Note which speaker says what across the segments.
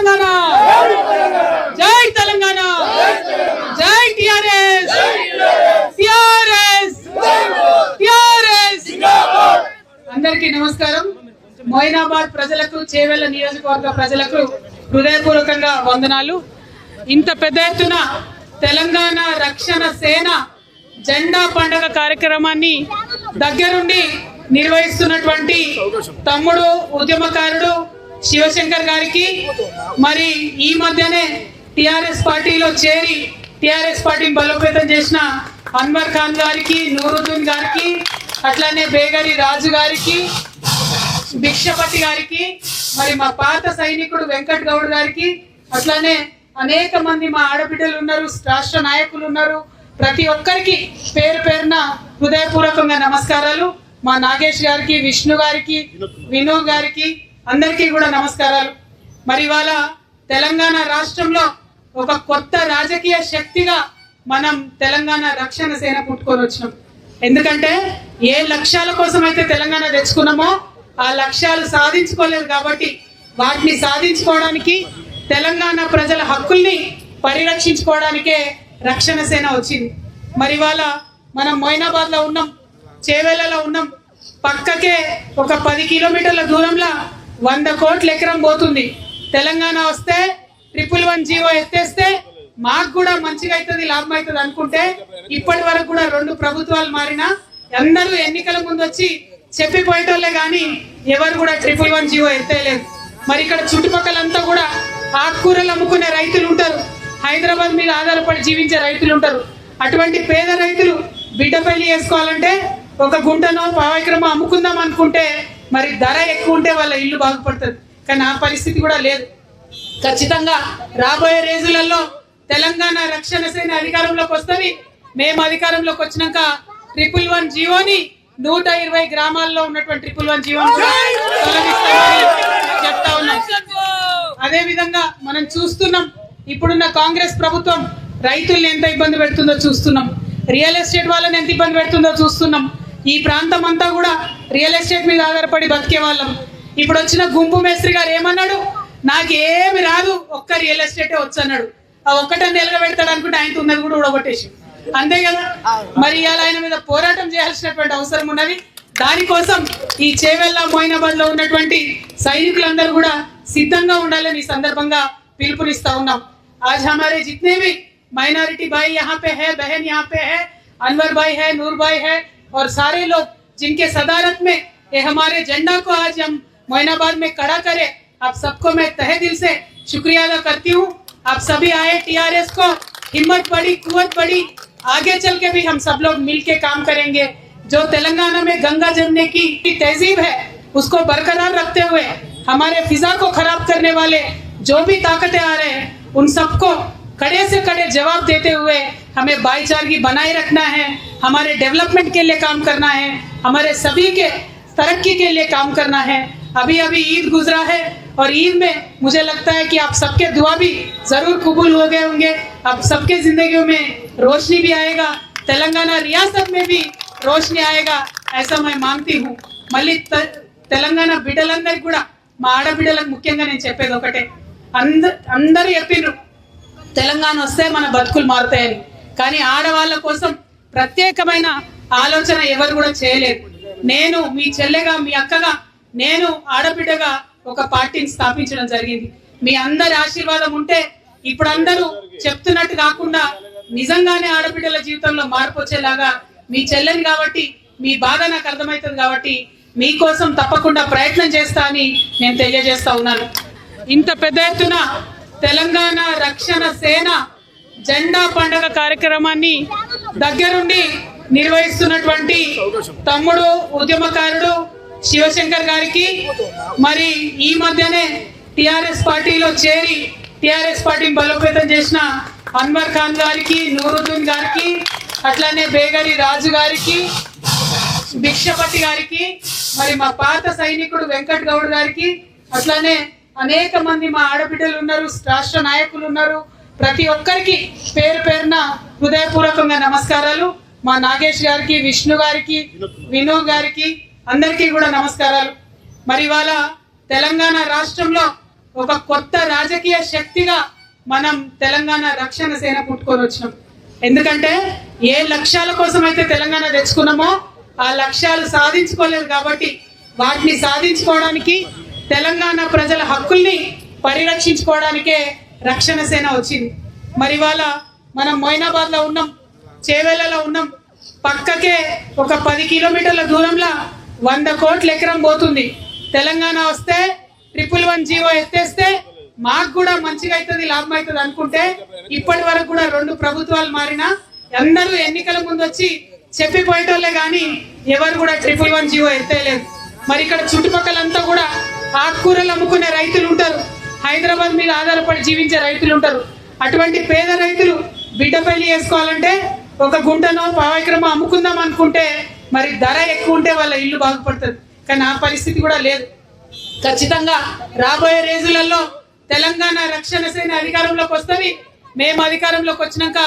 Speaker 1: తెలంగాణ జై తెలంగాణ జై TRS TRS TRS అందరికీ నమస్కారం. మొయినాబాద్ ప్రజలకు, చేవెళ్ల నియోజకవర్గ ప్రజలకు హృదయపూర్వకంగా వందనాలు. ఇంత పెద్ద ఎత్తున తెలంగాణ రక్షణ సేన జెండా పండుగ కార్యక్రమాన్ని దగ్గరుండి నిర్వహిస్తున్నటువంటి తమ్ముడు ఉద్యమకారుడు శివశంకర్ గారికి, మరి ఈ మధ్యనే టిఆర్ఎస్ పార్టీలో చేరి టిఆర్ఎస్ పార్టీని బలోపేతం చేసిన అన్వర్ ఖాన్ గారికి, నూరుద్దీన్ గారికి, అట్లానే బేగరి రాజు గారికి, భిక్షపతి గారికి, మరి మా పాత సైనికుడు వెంకట్ గౌడ్ గారికి, అట్లానే అనేక మంది మా ఆడబిడ్డలు ఉన్నారు, రాష్ట్ర నాయకులు ఉన్నారు. ప్రతి ఒక్కరికి పేరు పేరున హృదయపూర్వకంగా నమస్కారాలు. మా నాగేష్ గారికి, విష్ణు గారికి, వినోద్ గారికి అందరికీ కూడా నమస్కారాలు. మరి ఇవాళ తెలంగాణ రాష్ట్రంలో ఒక కొత్త రాజకీయ శక్తిగా మనం తెలంగాణ రక్షణ సేన పుట్టుకొని వచ్చినాం. ఎందుకంటే ఏ లక్ష్యాల కోసం అయితే తెలంగాణ తెచ్చుకున్నామో ఆ లక్ష్యాలు సాధించుకోలేదు కాబట్టి వాటిని సాధించుకోవడానికి, తెలంగాణ ప్రజల హక్కుల్ని పరిరక్షించుకోవడానికే రక్షణ సేన వచ్చింది. మరి ఇవాళ మనం మొయినాబాద్ లో ఉన్నాం, చేవెళ్లలో ఉన్నాం. పక్కకే ఒక 10 కిలోమీటర్ల దూరంలో 100 కోట్ల ఎకరం పోతుంది. తెలంగాణ వస్తే 111 జీవో ఎత్తేస్తే మాకు కూడా మంచిగా అవుతుంది, లాభం అవుతుంది అనుకుంటే ఇప్పటి వరకు కూడా 2 ప్రభుత్వాలు మారినా అందరూ ఎన్నికల ముందు వచ్చి చెప్పిపోయేటోళ్లే కానీ ఎవరు కూడా 111 జీవో ఎత్తేయలేదు. మరి ఇక్కడ చుట్టుపక్కలంతా కూడా ఆకుకూరలు అమ్ముకునే రైతులు ఉంటారు, హైదరాబాద్ మీద ఆధారపడి జీవించే రైతులు ఉంటారు. అటువంటి పేద రైతులు బిడ్డ పెళ్లి చేసుకోవాలంటే ఒక గుంటనో పావైక్రమో అమ్ముకుందాం అనుకుంటే మరి ధర ఎక్కువ ఉంటే వాళ్ళ ఇల్లు బాగుపడుతుంది. కానీ ఆ పరిస్థితి కూడా లేదు. ఖచ్చితంగా రాబోయే రోజులలో తెలంగాణ రక్షణ సేన అధికారంలోకి వస్తుంది. మేము అధికారంలోకి వచ్చినాక 111 జీవోని 120 గ్రామాల్లో ఉన్నటువంటి 111 జీవోని తొలగిస్తామని చెప్తా ఉన్నాం. అదే విధంగా మనం చూస్తున్నాం, ఇప్పుడున్న కాంగ్రెస్ ప్రభుత్వం రైతుల్ని ఎంత ఇబ్బంది పెడుతుందో చూస్తున్నాం, రియల్ ఎస్టేట్ వాళ్ళని ఎంత ఇబ్బంది పెడుతుందో చూస్తున్నాం. ఈ ప్రాంతం అంతా కూడా రియల్ ఎస్టేట్ మీద ఆధారపడి బతికే వాళ్ళం. ఇప్పుడు వచ్చిన గుంపు మేస్త్రి గారు ఏమన్నాడు, నాకేమి రాదు, ఒక్క రియల్ ఎస్టేటే వచ్చు అన్నాడు. ఆ ఒక్కటని నిలబెడతాడు అనుకుంటే ఆయనతో ఉన్నది కూడా ఊడగొట్టేసి, అంతే కదా. మరి ఇవాళ ఆయన మీద పోరాటం చేయాల్సినటువంటి అవసరం ఉన్నది. దానికోసం ఈ చేవెళ్ల మొయినాబాద్ లో ఉన్నటువంటి సైనికులందరూ కూడా సిద్ధంగా ఉండాలని ఈ సందర్భంగా పిలుపునిస్తా ఉన్నాం. आज हमारे जितने भी माइनॉरिटी भाई यहाँ पे है, बहन यहाँ पे है, अनवर भाई है, नूर भाई है और सारे लोग जिनके सदारत में ये हमारे झंडा को आज हम मोइनाबाद में खड़ा करें, आप सबको मैं तहे दिल से शुक्रिया अदा करती हूँ. आप सभी आए, टीआरएस को हिम्मत बढ़ी, कुव्वत बढ़ी, आगे चल के भी हम सब लोग मिल के काम करेंगे. जो तेलंगाना में गंगा जमने की तहजीब है उसको बरकरार रखते हुए हमारे फिजा को खराब करने वाले जो भी ताकतें आ रहे हैं उन सबको कड़े से कड़े जवाब देते हुए हमें भाईचारगी बनाए रखना है, हमारे डेवलपमेंट के लिए काम करना है, हमारे सभी के तरक्की के लिए काम करना है. अभी अभी ईद गुजरा है और ईद में मुझे लगता है कि आप सबके दुआ भी जरूर कबूल हो गए होंगे. अब सबके जिंदगियों में रोशनी भी आएगा, तेलंगाना रियासत में भी रोशनी आएगा, ऐसा मैं मानती हूँ. मल्ली తెలంగాణ బిడ్డలందరికీ కూడా, మా ఆడబిడ్డలకు ముఖ్యంగా నేను చెప్పేది ఒకటే, అందరూ చెప్పిండ్రు తెలంగాణ వస్తే మన బతుకులు మారుతాయని. కానీ ఆడవాళ్ళ కోసం ప్రత్యేకమైన ఆలోచన ఎవరు కూడా చేయలేదు. నేను మీ చెల్లెగా, మీ అక్కగా, నేను ఆడబిడ్డగా ఒక పార్టీని స్థాపించడం జరిగింది. మీ అందరి ఆశీర్వాదం ఉంటే ఇప్పుడు అందరూ చెప్తున్నట్టు కాకుండా నిజంగానే ఆడబిడ్డల జీవితంలో మార్పు వచ్చేలాగా మీ చెల్లెని కాబట్టి మీ బాధ నాకు అర్థమవుతుంది కాబట్టి మీకోసం తప్పకుండా ప్రయత్నం చేస్తా అని నేను తెలియజేస్తా ఉన్నాను. ఇంత పెద్ద ఎత్తున తెలంగాణ రక్షణ సేన జెండా పండుగ కార్యక్రమాన్ని దగ్గరుండి నిర్వహిస్తున్నటువంటి తమ్ముడు ఉద్యమకారుడు శివశంకర్ గారికి, మరి ఈ మధ్యనే టిఆర్ఎస్ పార్టీలో చేరి టిఆర్ఎస్ పార్టీని బలోపేతం చేసిన అన్వర్ ఖాన్ గారికి, నూరుద్దీన్ గారికి, అట్లానే బేగరి రాజు గారికి, భిక్షపతి గారికి, మరి మా పాత సైనికుడు వెంకట్ గౌడ్ గారికి, అట్లానే అనేక మంది మా ఆడబిడ్డలు ఉన్నారు, రాష్ట్ర నాయకులు ఉన్నారు. ప్రతి ఒక్కరికి పేరు పేరున హృదయపూర్వకంగా నమస్కారాలు. మా నాగేష్ గారికి, విష్ణు గారికి, వినోద్ గారికి అందరికీ కూడా నమస్కారాలు. మరి ఇవాళ తెలంగాణ రాష్ట్రంలో ఒక కొత్త రాజకీయ శక్తిగా మనం తెలంగాణ రక్షణ సేన పుట్టుకొని వచ్చినాం. ఎందుకంటే ఏ లక్ష్యాల కోసం అయితే తెలంగాణ తెచ్చుకున్నామో ఆ లక్ష్యాలు సాధించుకోలేదు కాబట్టి వాటిని సాధించుకోవడానికి తెలంగాణ ప్రజల హక్కుల్ని పరిరక్షించుకోవడానికే రక్షణ సేన వచ్చింది. మరి ఇవాళ మనం మొయినాబాద్ లో ఉన్నాం, చేవెళ్లలో ఉన్నాం, పక్కకే ఒక 10 కిలోమీటర్ల దూరంలో 100 కోట్ల ఎకరం పోతుంది. తెలంగాణ వస్తే 111 జీవో ఎత్తేస్తే మాకు కూడా మంచిగా అవుతుంది, లాభం అవుతుంది అనుకుంటే ఇప్పటి వరకు కూడా 2 ప్రభుత్వాలు మారినా అందరూ ఎన్నికల ముందు వచ్చి చెప్పిపోయేటోళ్లే కానీ ఎవరు కూడా 111 జీవో ఎత్తేయలేదు. మరి ఇక్కడ చుట్టుపక్కలంతా కూడా ఆకుకూరలు అమ్ముకునే రైతులు ఉంటారు, హైదరాబాద్ మీద ఆధారపడి జీవించే రైతులు ఉంటారు. అటువంటి పేద రైతులు బిడ్డ పెళ్లి చేసుకోవాలంటే ఒక గుంటనో పావైక్రమో అమ్ముకుందాం అనుకుంటే మరి ధర ఎక్కువ ఉంటే వాళ్ళ ఇల్లు బాగుపడుతుంది. కానీ ఆ పరిస్థితి కూడా లేదు. ఖచ్చితంగా రాబోయే రోజులలో తెలంగాణ రక్షణ సేన అధికారంలోకి వస్తుంది. మేము అధికారంలోకి వచ్చినాక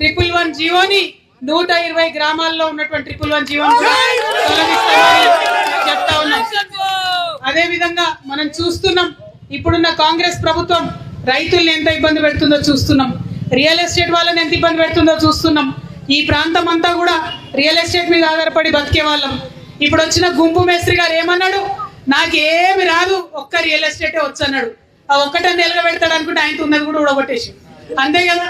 Speaker 1: 111 జీవోని 120 గ్రామాల్లో ఉన్నటువంటి 111 జీవోని చెప్తా ఉన్నాం. అదే విధంగా మనం చూస్తున్నాం, ఇప్పుడున్న కాంగ్రెస్ ప్రభుత్వం రైతుల్ని ఎంత ఇబ్బంది పెడుతుందో చూస్తున్నాం, రియల్ ఎస్టేట్ వాళ్ళని ఎంత ఇబ్బంది పెడుతుందో చూస్తున్నాం. ఈ ప్రాంతం అంతా కూడా రియల్ ఎస్టేట్ మీద ఆధారపడి బతికే వాళ్ళం. ఇప్పుడు వచ్చిన గుంపు మేస్త్రి గారు ఏమన్నాడు, నాకేమి రాదు, ఒక్క రియల్ ఎస్టేటే వచ్చు అన్నాడు. ఆ ఒక్కటని నిలబెడతాడు అనుకుంటే ఆయన ఉన్నది కూడా ఊడగొట్టేసి, అంతే కదా.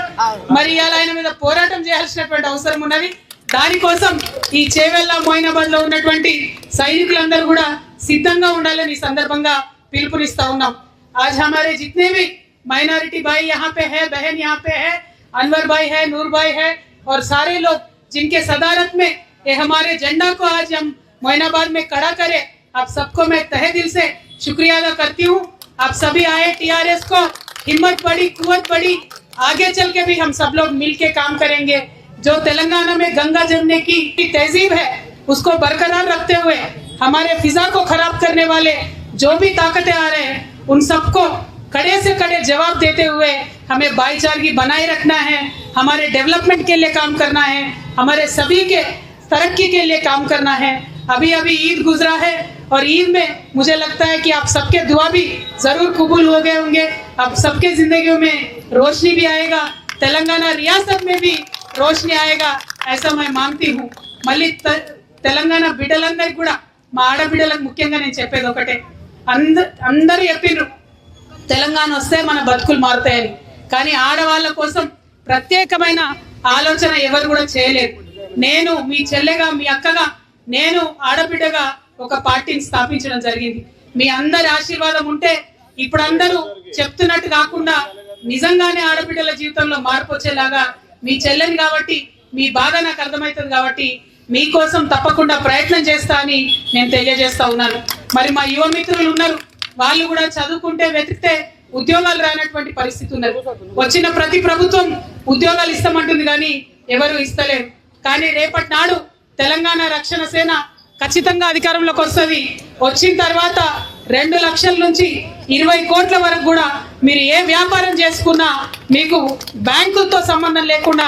Speaker 1: మరి ఇవాళ ఆయన మీద పోరాటం చేయాల్సినటువంటి అవసరం ఉన్నది. దానికోసం ఈ చేవెళ్ళ మొయినాబాద్ లో ఉన్నటువంటి సైనికులందరూ కూడా సిద్ధంగా ఉండాలని ఈ సందర్భంగా పిలుపునిస్తా ఉన్నాం. आज हमारे जितने भी माइनॉरिटी भाई यहाँ पे है, बहन यहाँ पे है, अनवर भाई है, नूर भाई है और सारे लोग जिनके सदारत में ये हमारे झंडा को आज हम मोइनाबाद में खड़ा करें, आप सबको मैं तहे दिल से शुक्रिया अदा करती हूँ. आप सभी आए, टीआरएस को हिम्मत बढ़ी, कुव्वत बढ़ी, आगे चल के भी हम सब लोग मिल के काम करेंगे. जो तेलंगाना में गंगा जमने की तहजीब है उसको बरकरार रखते हुए हमारे फिजा को खराब करने वाले जो भी ताकतें आ रहे हैं उन सबको कड़े से कड़े जवाब देते हुए हमें भाईचारगी बनाए रखना है, हमारे डेवलपमेंट के लिए काम करना है, हमारे सभी के तरक्की के लिए काम करना है. अभी अभी ईद गुजरा है और ईद में मुझे लगता है कि आप सबके दुआ भी जरूर कबूल हो गए होंगे. अब सबके जिंदगियों में रोशनी भी आएगा, तेलंगाना रियासत में भी रोशनी आएगा, ऐसा मैं मानती हूँ. మళ్ళీ తెలంగాణ బిడ్డలందరికీ కూడా మా ఆడబిడ్డలకు ముఖ్యంగా నేను చెప్పేది ఒకటే, అందరూ చెప్పిండ్రు తెలంగాణ వస్తే మన బతుకులు మారుతాయని, కానీ ఆడవాళ్ళ కోసం ప్రత్యేకమైన ఆలోచన ఎవరు కూడా చేయలేదు. నేను మీ చెల్లెగా, మీ అక్కగా, నేను ఆడబిడ్డగా ఒక పార్టీని స్థాపించడం జరిగింది. మీ అందరి ఆశీర్వాదం ఉంటే ఇప్పుడు అందరూ చెప్తున్నట్టు కాకుండా నిజంగానే ఆడబిడ్డల జీవితంలో మార్పు వచ్చేలాగా మీ చెల్లెని కాబట్టి మీ బాధ నాకు అర్థమవుతుంది కాబట్టి మీకోసం తప్పకుండా ప్రయత్నం చేస్తా అని నేను తెలియజేస్తా ఉన్నాను. మరి మా యువ మిత్రులు ఉన్నారు, వాళ్ళు కూడా చదువుకుంటే వెతికితే ఉద్యోగాలు రానటువంటి పరిస్థితి ఉన్నది. వచ్చిన ప్రతి ప్రభుత్వం ఉద్యోగాలు ఇస్తామంటుంది కానీ ఎవరు ఇస్తలేరు. కానీ రేపటి నాడు తెలంగాణ రక్షణ సేన ఖచ్చితంగా అధికారంలోకి వస్తుంది. వచ్చిన తర్వాత 2 లక్షల నుంచి 20 కోట్ల వరకు కూడా మీరు ఏ వ్యాపారం చేసుకున్నా మీకు బ్యాంకులతో సంబంధం లేకుండా,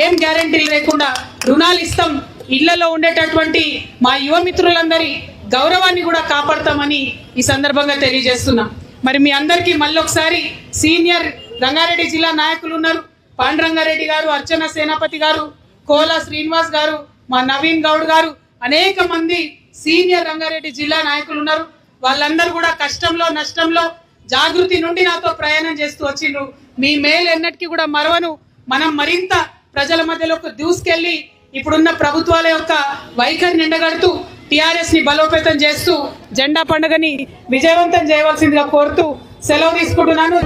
Speaker 1: ఏం గ్యారెంటీలు లేకుండా రుణాలు ఇస్తాం. ఇళ్లలో ఉండేటటువంటి మా యువ మిత్రులందరి గౌరవాన్ని కూడా కాపాడతామని ఈ సందర్భంగా తెలియజేస్తున్నాం. మరి మీ అందరికీ మళ్ళీ ఒకసారి సీనియర్ రంగారెడ్డి జిల్లా నాయకులు ఉన్నారు, పాండురంగారెడ్డి గారు, అర్చన సేనాపతి గారు, కోలా శ్రీనివాస్ గారు, మా నవీన్ గౌడ్ గారు, అనేక మంది సీనియర్ రంగారెడ్డి జిల్లా నాయకులు ఉన్నారు. వాళ్ళందరూ కూడా కష్టంలో నష్టంలో జాగృతి నుండి నాతో ప్రయాణం చేస్తూ వచ్చిండ్రు. మీ మేలు ఎన్నటికీ కూడా మరవను. మనం మరింత ప్రజల మధ్యలోకి దూసుకెళ్లి ఇప్పుడున్న ప్రభుత్వాల యొక్క వైఖరిని ఎండగడుతూ టిఆర్ఎస్ ని బలోపేతం చేస్తూ జెండా పండుగని విజయవంతం చేయవలసిందిగా కోరుతూ సెలవు తీసుకుంటున్నాను.